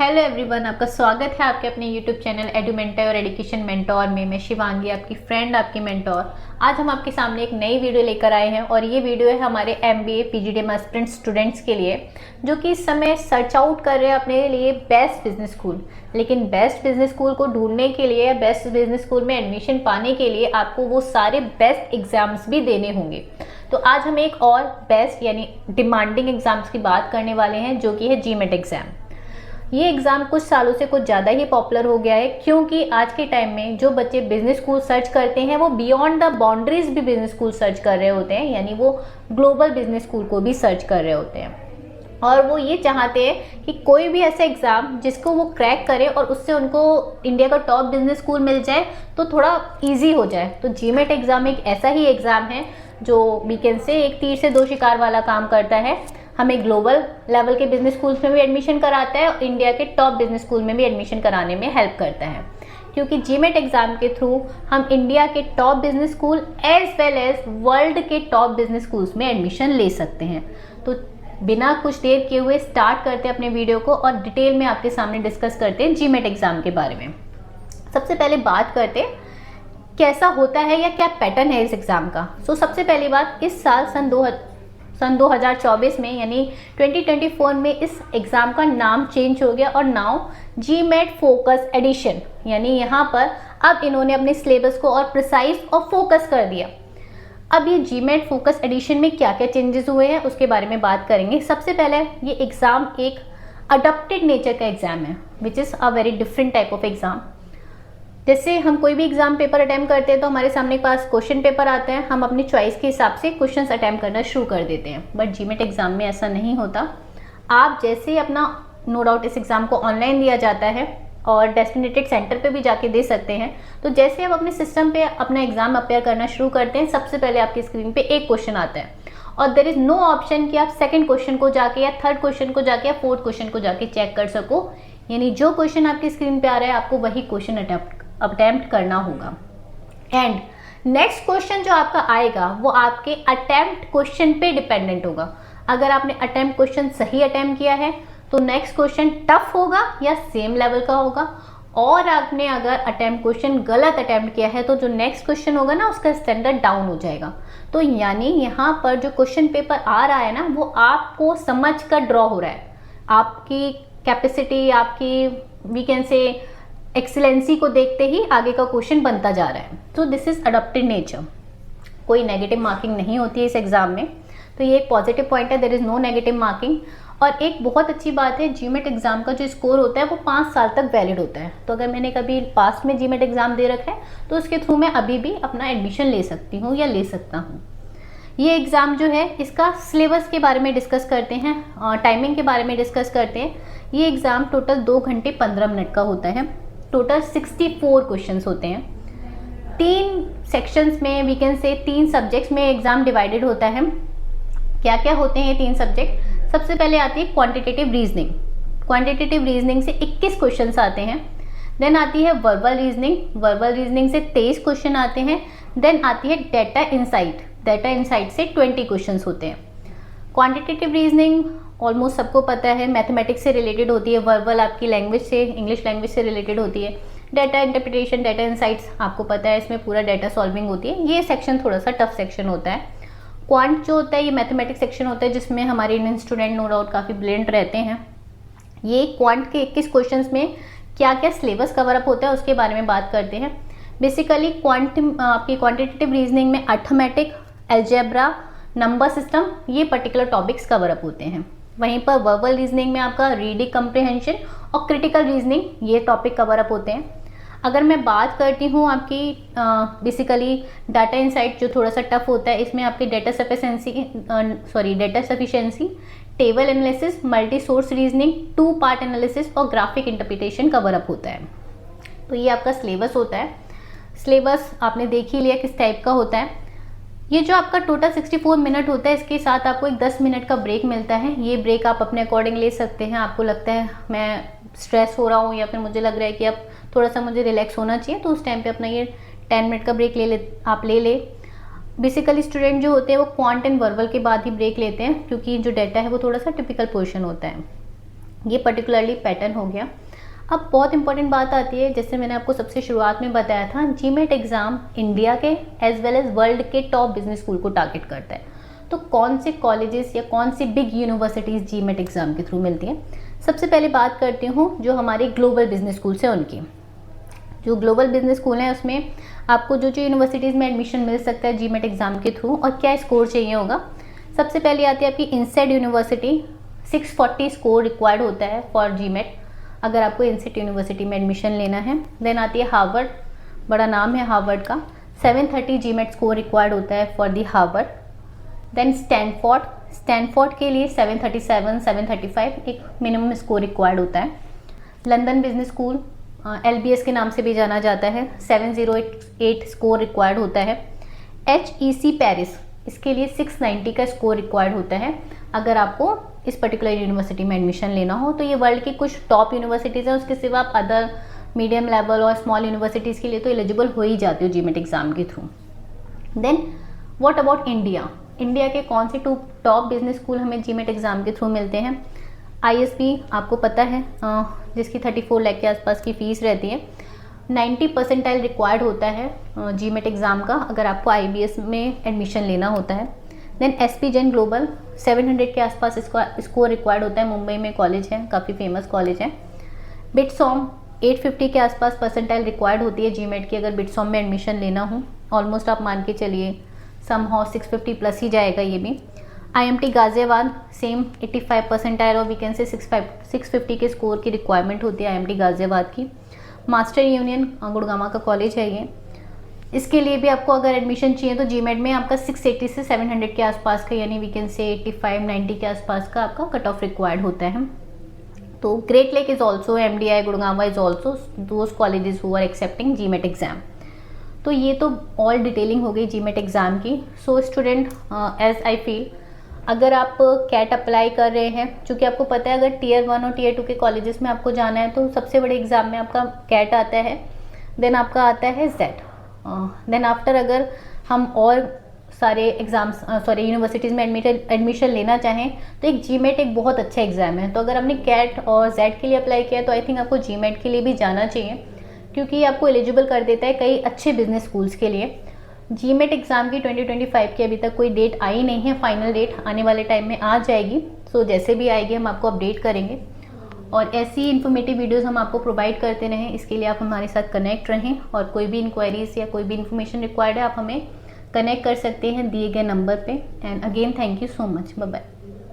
Hello everyone, आपका स्वागत है आपके अपने यूट्यूब चैनल एडुमेंटर और एजुकेशन मेंटोर में। मैं शिवांगी, आपकी फ्रेंड, आपकी मेंटोर। आज हम आपके सामने एक नई वीडियो लेकर आए हैं और ये वीडियो है हमारे एमबीए पीजीडीएम एस्पिरेंट स्टूडेंट्स के लिए, जो कि इस समय सर्च आउट कर रहे हैं अपने लिए बेस्ट बिजनेस स्कूल। लेकिन बेस्ट बिजनेस स्कूल को ढूंढने के लिए, बेस्ट बिजनेस स्कूल में एडमिशन पाने के लिए आपको वो सारे बेस्ट एग्जाम्स भी देने होंगे। तो आज हम एक और बेस्ट यानी डिमांडिंग एग्जाम्स की बात करने वाले हैं, जो कि है जीमेट एग्जाम। ये एग्ज़ाम कुछ सालों से कुछ ज़्यादा ही पॉपुलर हो गया है, क्योंकि आज के टाइम में जो बच्चे बिजनेस स्कूल सर्च करते हैं वो बियॉन्ड द बाउंड्रीज भी बिजनेस स्कूल सर्च कर रहे होते हैं, यानी वो ग्लोबल बिजनेस स्कूल को भी सर्च कर रहे होते हैं। और वो ये चाहते हैं कि कोई भी ऐसा एग्ज़ाम जिसको वो क्रैक करे और उससे उनको इंडिया का टॉप बिजनेस स्कूल मिल जाए तो थोड़ा ईजी हो जाए। तो जीमेट एग्ज़ाम एक ऐसा ही एग्ज़ाम है जो वीकेंड से एक तीर से दो शिकार वाला काम करता है। हमें ग्लोबल लेवल के बिजनेस स्कूल्स में भी एडमिशन कराता है और इंडिया के टॉप बिजनेस स्कूल में भी एडमिशन कराने में हेल्प करता है, क्योंकि जीमेट एग्जाम के थ्रू हम इंडिया के top business school as well as world के टॉप बिजनेस स्कूल्स में एडमिशन ले सकते हैं। तो बिना कुछ देर किए हुए स्टार्ट करते हैं अपने वीडियो को और डिटेल में आपके सामने डिस्कस करते हैं जीमेट एग्जाम के बारे में। सबसे पहले बात करते हैं कैसा होता है या क्या पैटर्न है इस एग्ज़ाम का। सबसे पहली बात, इस साल सन 2024 में यानी 2024 में इस एग्ज़ाम का नाम चेंज हो गया और नाउ जीमेट फोकस एडिशन, यानी यहाँ पर अब इन्होंने अपने सिलेबस को और प्रिसाइज और फोकस कर दिया। अब ये जीमेट फोकस एडिशन में क्या क्या चेंजेस हुए हैं उसके बारे में बात करेंगे। सबसे पहले ये एग्ज़ाम एक अडॉप्टेड नेचर का एग्ज़ाम है, which is a very different type of exam. जैसे हम कोई भी एग्जाम पेपर अटैम्प्ट करते हैं तो हमारे सामने पास क्वेश्चन पेपर आते हैं, हम अपनी चॉइस के हिसाब से क्वेश्चंस अटैम्प्ट करना शुरू कर देते हैं। बट जीमेट एग्जाम में ऐसा नहीं होता। आप जैसे ही अपना, नो डाउट इस एग्ज़ाम को ऑनलाइन दिया जाता है और डेस्टिनेटेड सेंटर पे भी जाके दे सकते हैं। तो जैसे आप अपने सिस्टम पे अपना एग्जाम अपेयर करना शुरू करते हैं, सबसे पहले आपकी स्क्रीन पे एक क्वेश्चन आता है और देयर इज़ नो ऑप्शन कि आप सेकेंड क्वेश्चन को जाके या थर्ड क्वेश्चन को जाके या फोर्थ क्वेश्चन को जाके चेक कर सको। यानी जो क्वेश्चन आपकी स्क्रीन पे आ रहा है आपको वही क्वेश्चन अटेम्प्ट करना होगा। एंड नेक्स्ट क्वेश्चन जो आपका आएगा वो आपके अटेम्प्ट क्वेश्चन पे डिपेंडेंट होगा। अगर आपने अटेम्प्ट क्वेश्चन सही अटेम्प्ट किया है तो नेक्स्ट क्वेश्चन टफ होगा या सेम लेवल का होगा, और आपने अगर अटेम्प्ट क्वेश्चन गलत अटेम्प्ट किया है तो जो नेक्स्ट क्वेश्चन होगा ना उसका स्टैंडर्ड डाउन हो जाएगा। तो यानी यहाँ पर जो क्वेश्चन पेपर आ रहा है ना वो आपको समझ कर ड्रॉ हो रहा है। आपकी कैपेसिटी, आपकी वी कैन से एक्सीलेंसी को देखते ही आगे का क्वेश्चन बनता जा रहा है। तो दिस इज अडॉप्टेड नेचर। कोई नेगेटिव मार्किंग नहीं होती है इस एग्जाम में, तो ये एक पॉजिटिव पॉइंट है, there is no negative marking. और एक बहुत अच्छी बात है, जीमेट एग्जाम का जो स्कोर होता है वो 5 साल तक वैलिड होता है। तो अगर मैंने कभी पास्ट में जीमेट एग्जाम दे रखा है तो उसके थ्रू मैं अभी भी अपना एडमिशन ले सकती हूँ या ले सकता हूँ। ये एग्ज़ाम जो है इसका सिलेबस के बारे में डिस्कस करते हैं और टाइमिंग के बारे में डिस्कस करते हैं। ये एग्ज़ाम टोटल 2 घंटे 15 मिनट का होता है। टोटल 64 क्वेश्चंस होते हैं। 3 सेक्शंस में, वी कैन से 3 सब्जेक्ट्स में एग्जाम डिवाइडेड होता है। क्या क्या होते हैं ये 3 सब्जेक्ट? सबसे पहले आती है क्वांटिटेटिव रीजनिंग। क्वांटिटेटिव रीजनिंग से 21 क्वेश्चंस आते हैं। देन आती है वर्बल रीजनिंग। वर्बल रीजनिंग से 23 क्वेश्चन आते हैं। देन आती है डेटा इंसाइट। डेटा इंसाइट से 20 क्वेश्चंस होते हैं। क्वांटिटेटिव रीजनिंग ऑलमोस्ट सबको पता है, मैथमेटिक्स से रिलेटेड होती है। वर्बल आपकी लैंग्वेज से, इंग्लिश लैंग्वेज से रिलेटेड होती है। डेटा इंटरप्रिटेशन, डेटा इंसाइट्स आपको पता है, इसमें पूरा डेटा सॉल्विंग होती है। ये सेक्शन थोड़ा सा टफ सेक्शन होता है। क्वांट जो होता है ये मैथमेटिक्स सेक्शन होता है, जिसमें हमारे इंडियन स्टूडेंट नो डाउट काफ़ी ब्रिलियंट रहते हैं। ये क्वांट के 21 क्वेश्चन में क्या क्या सिलेबस कवरअप होता है उसके बारे में बात करते हैं। बेसिकली आपकी क्वान्टिटेटिव रीजनिंग में अर्थमेटिक, अलजेब्रा, नंबर सिस्टम, ये पर्टिकुलर टॉपिक्स कवर अप होते हैं। वहीं पर वर्बल रीजनिंग में आपका रीडिंग कम्प्रिहेंशन और क्रिटिकल रीजनिंग, ये टॉपिक कवर अप होते हैं। अगर मैं बात करती हूँ आपकी बेसिकली डाटा इंसाइट, जो थोड़ा सा टफ होता है, इसमें आपकी data sufficiency, table analysis, multi source reasoning, 2 part analysis और ग्राफिक इंटरप्रिटेशन कवर अप होता है। तो ये आपका सिलेबस होता है। सिलेबस आपने देख ही लिया किस टाइप का होता है। ये जो आपका टोटल 64 मिनट होता है, इसके साथ आपको एक 10 मिनट का ब्रेक मिलता है। ये ब्रेक आप अपने अकॉर्डिंग ले सकते हैं। आपको लगता है मैं स्ट्रेस हो रहा हूँ या फिर मुझे लग रहा है कि अब थोड़ा सा मुझे रिलैक्स होना चाहिए, तो उस टाइम पे अपना ये 10 मिनट का ब्रेक आप ले ले। बेसिकली स्टूडेंट जो होते हैं वो क्वांट एंड वर्बल के बाद ही ब्रेक लेते हैं, क्योंकि जो डेटा है वो थोड़ा सा टिपिकल पोर्शन होता है। ये पर्टिकुलरली पैटर्न हो गया। अब बहुत इंपॉर्टेंट बात आती है, जैसे मैंने आपको सबसे शुरुआत में बताया था, जीमेट एग्ज़ाम इंडिया के एज वेल एज वर्ल्ड के टॉप बिजनेस स्कूल को टारगेट करता है। तो कौन से कॉलेजेस या कौन सी बिग यूनिवर्सिटीज़ जीमेट एग्ज़ाम के थ्रू मिलती हैं? सबसे पहले बात करती हूँ जो हमारे ग्लोबल बिजनेस स्कूल्स हैं उनकी। जो ग्लोबल बिजनेस स्कूल हैं उसमें आपको जो यूनिवर्सिटीज़ में एडमिशन मिल सकता है जीमेट एग्ज़ाम के थ्रू और क्या स्कोर चाहिए होगा। सबसे पहले आती है आपकी इंसेड यूनिवर्सिटी, 640 स्कोर रिक्वायर्ड होता है फॉर जीमेट अगर आपको इंसेड यूनिवर्सिटी में एडमिशन लेना है। देन आती है हार्वर्ड, बड़ा नाम है हार्वर्ड का, 730 जीमेट स्कोर रिक्वायर्ड होता है for the Harvard. Then Stanford के लिए 737 735 एक मिनिमम स्कोर रिक्वायर्ड होता है। लंदन बिजनेस स्कूल, LBS के नाम से भी जाना जाता है, 708 स्कोर रिक्वायर्ड होता है। HEC पेरिस, इसके लिए 690 का स्कोर रिक्वायर्ड होता है अगर आपको इस पर्टिकुलर यूनिवर्सिटी में एडमिशन लेना हो। तो ये वर्ल्ड की कुछ टॉप यूनिवर्सिटीज़ हैं, उसके सिवा आप अदर मीडियम लेवल और स्मॉल यूनिवर्सिटीज़ के लिए तो एलिजिबल हो ही जाते हो जीमेट एग्ज़ाम के through. Then what about India? India के कौन से टॉप बिजनेस स्कूल हमें जीमेट एग्ज़ाम के थ्रू मिलते हैं? ISB आपको पता है, जिसकी 34 लाख के आसपास की फ़ीस रहती है। 90 परसेंटाइल रिक्वायर्ड होता है जीमेट एग्ज़ाम का अगर आपको IBS में एडमिशन लेना होता है। देन SP जैन ग्लोबल, 700 के आसपास इसका स्कोर रिक्वायर्ड होता है, मुंबई में कॉलेज है, काफ़ी फेमस कॉलेज है। बिटसॉम, 850 के आसपास परसेंटाइल रिक्वायर्ड होती है जीमेट की अगर बिटसॉम में एडमिशन लेना हो। ऑलमोस्ट आप मान के चलिए समहाउ 650 प्लस ही जाएगा ये भी। IMT गाज़ियाबाद, सेम 85 परसेंटाइल और वी कैन से 650 के स्कोर की रिक्वायरमेंट होती है IMT गाज़ियाबाद की। मास्टर यूनियन गुड़गांव का कॉलेज है ये, इसके लिए भी आपको अगर एडमिशन चाहिए तो जीमेट में आपका 680 से 700 के आसपास का, यानी वी कैन से 85-90 के आसपास का आपका कट ऑफ रिक्वायर्ड होता है। तो Great Lake is also, MDI Gurgaon is also those colleges who are accepting GMAT exam. तो ये तो ऑल डिटेलिंग हो गई जीमेट एग्ज़ाम की। So student, as I feel, अगर आप कैट अप्लाई कर रहे हैं, चूँकि आपको पता है अगर Tier 1 और Tier 2 के कॉलेजेस में आपको जाना है तो सबसे बड़े एग्ज़ाम में आपका कैट आता है, देन आपका आता है जेट। देन आफ्टर अगर हम और सारे एग्ज़ाम्स यूनिवर्सिटीज़ में एडमिशन लेना चाहें तो एक जीमेट एक बहुत अच्छा एग्ज़ाम है। तो अगर आपने कैट और जेट के लिए अप्लाई किया तो आई थिंक आपको जीमेट के लिए भी जाना चाहिए, क्योंकि आपको एलिजिबल कर देता है कई अच्छे बिजनेस स्कूल्स के लिए। जीमेट एग्ज़ाम की 2025 की अभी तक कोई डेट आई नहीं है, फाइनल डेट आने वाले टाइम में आ जाएगी। सो जैसे भी आएगी हम आपको अपडेट करेंगे और ऐसी इन्फॉर्मेटिव वीडियोस हम आपको प्रोवाइड करते रहें। इसके लिए आप हमारे साथ कनेक्ट रहें और कोई भी इंक्वायरीज या कोई भी इन्फॉर्मेशन रिक्वायर्ड है आप हमें कनेक्ट कर सकते हैं दिए गए नंबर पे। And again thank you so much, bye bye.